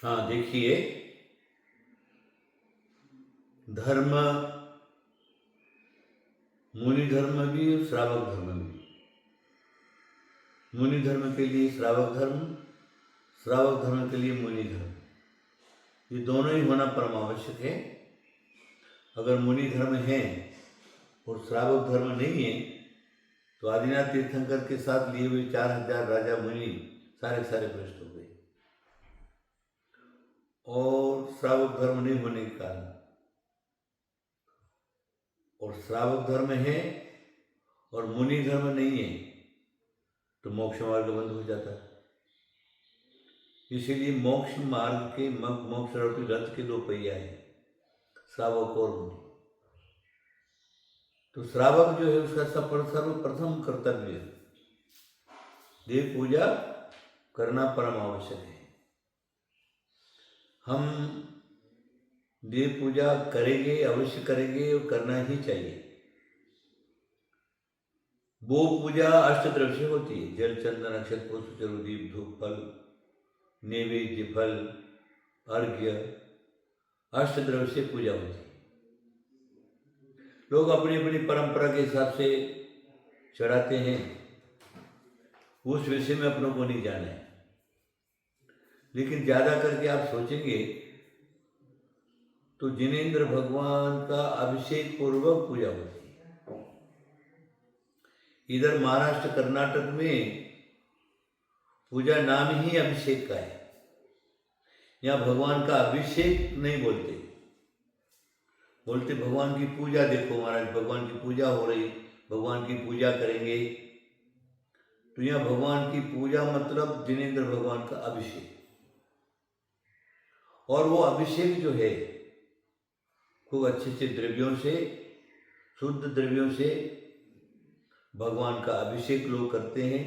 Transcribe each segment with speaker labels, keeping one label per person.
Speaker 1: हाँ, देखिए, धर्म, मुनि धर्म भी और श्रावक धर्म भी। मुनि धर्म के लिए श्रावक धर्म, श्रावक धर्म के लिए मुनि धर्म, ये दोनों ही होना परम आवश्यक है। अगर मुनि धर्म है और श्रावक धर्म नहीं है तो आदिनाथ तीर्थंकर के साथ लिए हुए 4000 राजा मुनि सारे सारे भ्रष्ट हो गए। और श्रावक धर्म नहीं होने के कारण, और श्रावक धर्म है और मुनि धर्म नहीं है तो मोक्ष मार्ग बंद हो जाता है। इसीलिए मोक्ष मार्ग के मोक्ष रूपी रथ के 2 पहिया है, श्रावक और मुनि। तो श्रावक जो है उसका सर्वप्रथम कर्तव्य देव पूजा करना परम आवश्यक है। हम देव पूजा करेंगे, अवश्य करेंगे और करना ही चाहिए। वो पूजा अष्टद्रव्य से होती है, जल चंदन अक्षत पुष्प चरु दीप धूप फल नैवेद्य फल अर्घ्य, अष्टद्रव्य से पूजा होती है। लोग अपनी अपनी परंपरा के हिसाब से चढ़ाते हैं, उस विषय में अपनों को नहीं जाना है। लेकिन ज़्यादा करके आप सोचेंगे तो जिनेंद्र भगवान का अभिषेक पूर्वक पूजा होती है। इधर महाराष्ट्र कर्नाटक में पूजा नाम ही अभिषेक का है। यहाँ भगवान का अभिषेक नहीं बोलते, बोलते भगवान की पूजा। देखो महाराज, भगवान की पूजा हो रही, भगवान की पूजा करेंगे। तो यहाँ भगवान की पूजा मतलब जिनेंद्र भगवान का अभिषेक। और वो अभिषेक जो है खूब अच्छे अच्छे द्रव्यों से, शुद्ध द्रव्यों से भगवान का अभिषेक लोग करते हैं।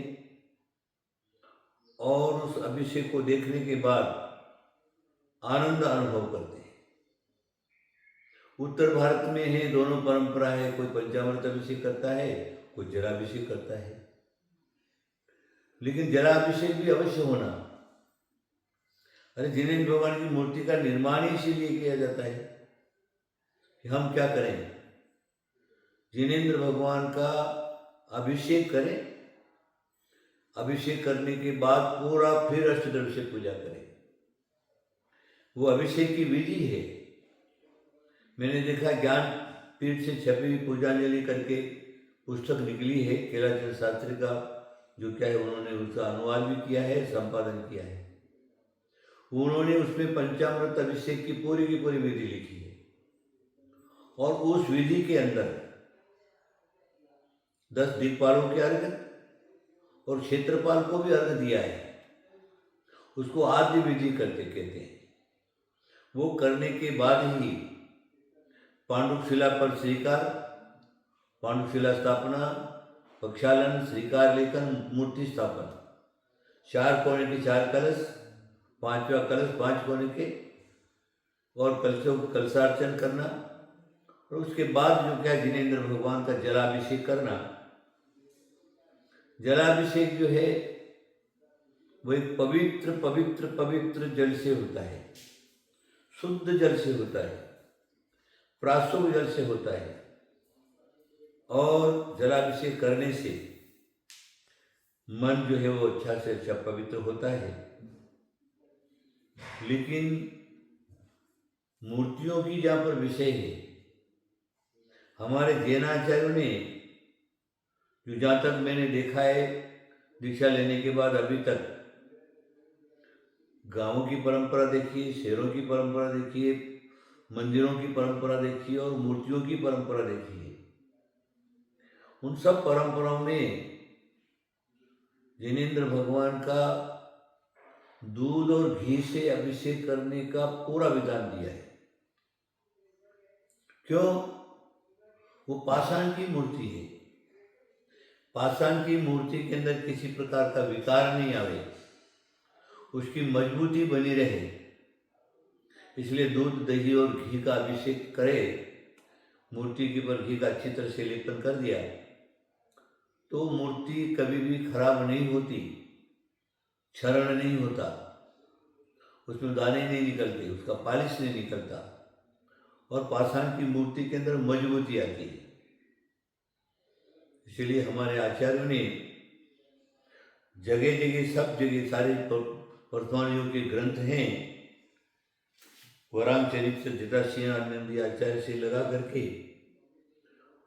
Speaker 1: और उस अभिषेक को देखने के बाद आनंद अनुभव करते हैं। उत्तर भारत में है दोनों परंपरा है, कोई पंचामृत अभिषेक करता है, कोई जलाभिषेक करता है। लेकिन जलाभिषेक भी अवश्य होना। अरे जिनेंद्र भगवान की मूर्ति का निर्माण ही इसीलिए किया जाता है कि हम क्या करें, जिनेंद्र भगवान का अभिषेक करें, अभिषेक करने के बाद पूरा फिर अष्टद्रव्य से पूजा करें। वो अभिषेक की विधि है। मैंने देखा ज्ञान पीठ से छपी पूजांजलि करके पुस्तक निकली है केलाचंद शास्त्री का, जो क्या है उन्होंने उसका अनुवाद भी किया है, संपादन किया है। उन्होंने उसमें पंचामृत अभिषेक की पूरी विधि लिखी है। और उस विधि के अंदर 10 दिक्पालों के अर्घ और क्षेत्रपाल को भी अर्घ दिया है। उसको आद्य विधि करते कहते हैं। वो करने के बाद ही पांडुशिला पर श्रीकार, पांडुशिला स्थापना, प्रक्षालन, श्रीकार लेखन, मूर्ति स्थापना, 4 कोने के 4 कलश, 5वां कलश 5 कोने के, और कलशार्चन करना। और उसके बाद जो क्या जिनेंद्र भगवान का जलाभिषेक करना। जलाभिषेक जो है वो एक पवित्र पवित्र पवित्र जल से होता है, शुद्ध जल से होता है, प्राशुभ जल से होता है। और जलाभिषेक करने से मन जो है वो अच्छा से अच्छा पवित्र होता है। लेकिन मूर्तियों की जहाँ पर विषय है, हमारे जैनाचार्यों ने, जो जहाँ तक मैंने देखा है दीक्षा लेने के बाद अभी तक, गांवों की परंपरा देखिए, शहरों की परंपरा देखिए, मंदिरों की परंपरा देखिए और मूर्तियों की परंपरा देखिए, उन सब परंपराओं में जिनेंद्र भगवान का दूध और घी से अभिषेक करने का पूरा विधान दिया है। क्यों? वो पाषाण की मूर्ति है। पाषाण की मूर्ति के अंदर किसी प्रकार का विकार नहीं आवे, उसकी मजबूती बनी रहे, इसलिए दूध दही और घी का अभिषेक करे। मूर्ति के ऊपर घी का अच्छी तरह से लेपन कर दिया तो मूर्ति कभी भी खराब नहीं होती, क्षरण नहीं होता, उसमें दाने नहीं निकलते, उसका पालिश नहीं निकलता, और पाषाण की मूर्ति के अंदर मजबूती आती है। इसलिए हमारे आचार्यों ने जगह जगह, सब जगह, सारे वर्तमान युग के ग्रंथ हैं, वराम चरित्र जटासिंह आनंदी आचार्य से लगा करके,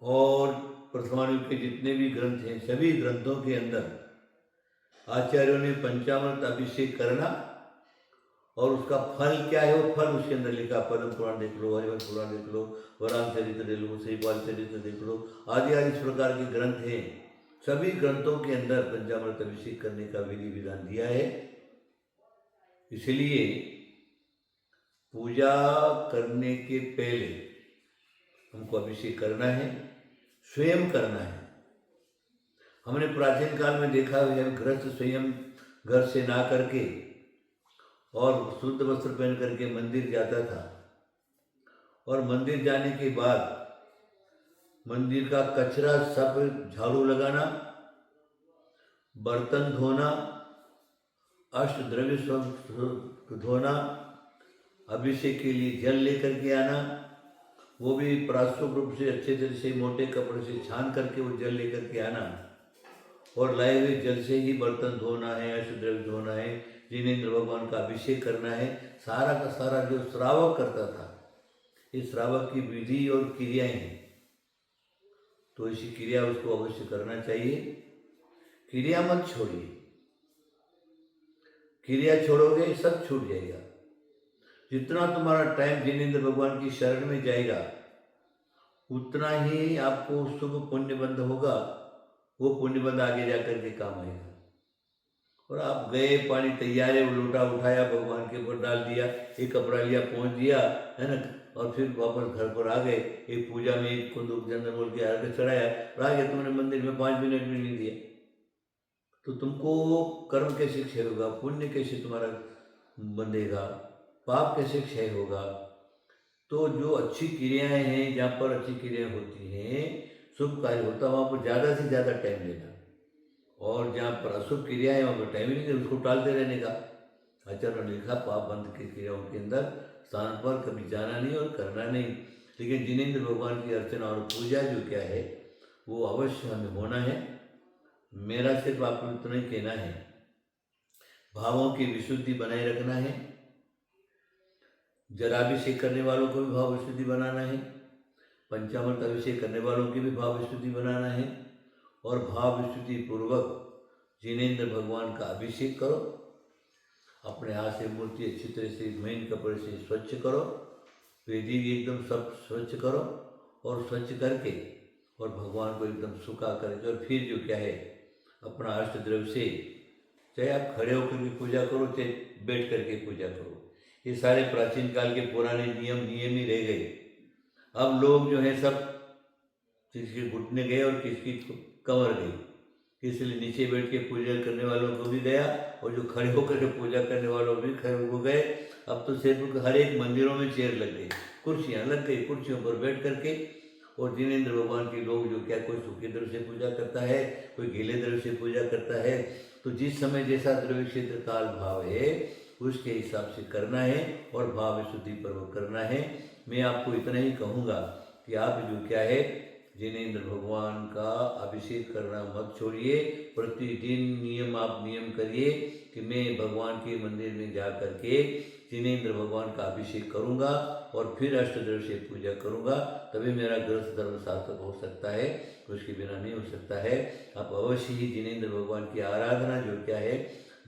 Speaker 1: और वर्तमान युग के जितने भी ग्रंथ हैं, सभी ग्रंथों के अंदर आचार्यों ने पंचामृत अभिषेक करना और उसका फल क्या है, वो फल उसके अंदर लिखा। पद्म पुराण देख लो, हरिवंश पुराण देख लो, वराम चरित्र देख लो, श्रीपाल चरित्र देख लो, आदि आदि इस प्रकार के ग्रंथ हैं। सभी ग्रंथों के अंदर पंचामृत अभिषेक करने का विधि विधान दिया है। इसलिए पूजा करने के पहले हमको अभिषेक करना है, स्वयं करना है। हमने प्राचीन काल में देखा है, गृहस्थ स्वयं घर से ना करके और शुद्ध वस्त्र पहन करके मंदिर जाता था, और मंदिर जाने के बाद मंदिर का कचरा सब झाड़ू लगाना, बर्तन धोना, अष्ट द्रव्य सब धोना, अभिषेक के लिए जल लेकर के आना, वो भी प्राशुक रूप से अच्छे तरह से मोटे कपड़े से छान करके वो जल लेकर के आना, और लाए हुए जल से ही बर्तन धोना है, अष्ट द्रव्य धोना है, जिनेंद्र भगवान का अभिषेक करना है। सारा का सारा जो श्रावक करता था, इस श्रावक की विधि और क्रियाएं हैं, तो इसी क्रिया उसको अवश्य करना चाहिए। क्रिया मत छोड़िए, क्रिया छोड़ोगे सब छूट जाएगा। जितना तुम्हारा टाइम जिनेंद्र भगवान की शरण में जाएगा, उतना ही आपको शुभ पुण्यबंध होगा, वो पुण्यबंध आगे जाकर के काम आएगा। और आप गए, पानी तैयार है, वो लोटा उठाया, भगवान के ऊपर डाल दिया, एक कपड़ा लिया, पहुँच दिया, है ना, और फिर वापस घर पर आ गए, एक पूजा में एक कुंदूक चंदन बोल के अर्घ चढ़ाया, और आ गया, तुमने मंदिर में 5 मिनट भी नहीं दिया, तो तुमको कर्म कैसे क्षय होगा, पुण्य कैसे तुम्हारा बंधेगा, पाप कैसे क्षय होगा। तो जो अच्छी क्रियाएं हैं, जहाँ पर अच्छी क्रियाएं होती हैं, शुभ कार्य होता है, वहाँ पर ज़्यादा से ज़्यादा टाइम देना, और जहाँ पर अशुभ क्रिया है वहाँ पर टाइम ही नहीं, उसको टालते रहने का। आचार्य ने लिखा, पाप बंध की क्रियाओं के अंदर स्थान पर कभी जाना नहीं और करना नहीं। लेकिन जिनेंद्र भगवान की अर्चना और पूजा जो क्या है, वो अवश्य हमें होना है। मेरा सिर्फ आपको इतना ही कहना है, भावों की विशुद्धि बनाए रखना है, जलाभिषेक करने वालों को भी भाव विशुद्धि बनाना है, पंचामृत अभिषेक करने वालों की भी भाव विशुद्धि बनाना है, और भाव विशुद्धि पूर्वक जिनेंद्र भगवान का अभिषेक करो। अपने हाथ से मूर्ति अच्छी तरह से महीन कपड़े से स्वच्छ करो, वेदी भी एकदम सब स्वच्छ करो, और स्वच्छ करके और भगवान को एकदम सुखा करके, और फिर जो क्या है, अपना अष्ट द्रव्य से, चाहे आप खड़े होकर के पूजा करो, चाहे बैठ करके पूजा करो, ये सारे प्राचीन काल के पुराने नियम ही रह गए। अब लोग जो है सब किसके घुटने गए और किसकी कमर गई, इसलिए नीचे बैठ के पूजा करने वालों को भी गया, और जो खड़े होकर के पूजा करने वालों भी खड़े हो गए। अब तो सिर्फ हर एक मंदिरों में चेयर लग गई, कुर्सियाँ लग गई, कुर्सियों पर बैठ करके, और जिनेंद्र भगवान के लोग जो क्या, कोई सूखे द्रव्य से पूजा करता है, कोई गीले द्रव्य से पूजा करता है। तो जिस समय जैसा द्रव्य क्षेत्र काल भाव है, उसके हिसाब से करना है, और भाव विशुद्धि पर्व करना है। मैं आपको इतना ही कहूँगा कि आप जो क्या है, जिनेंद्र भगवान का अभिषेक करना मत छोड़िए। प्रतिदिन आप नियम करिए कि मैं भगवान के मंदिर में जा करके जिनेंद्र भगवान का अभिषेक करूंगा, और फिर अष्टद्रव्य से पूजा करूंगा, तभी मेरा गृहस्थ धर्म सार्थक हो सकता है, उसके बिना नहीं हो सकता है। आप अवश्य ही जिनेंद्र भगवान की आराधना जो क्या है,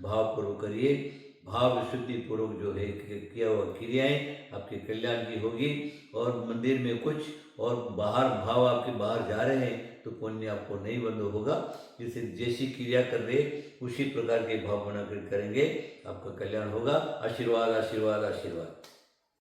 Speaker 1: भावपूर्वक करिए। भाव विशुद्धि पूर्वक जो है किया हुआ क्रियाएं आपके कल्याण की होगी। और मंदिर में कुछ और बाहर भाव आपके बाहर जा रहे हैं तो पुण्य आपको नहीं बंद होगा। जैसे जैसी क्रिया कर रहे उसी प्रकार के भाव बनाकर करेंगे, आपका कल्याण होगा। आशीर्वाद आशीर्वाद आशीर्वाद।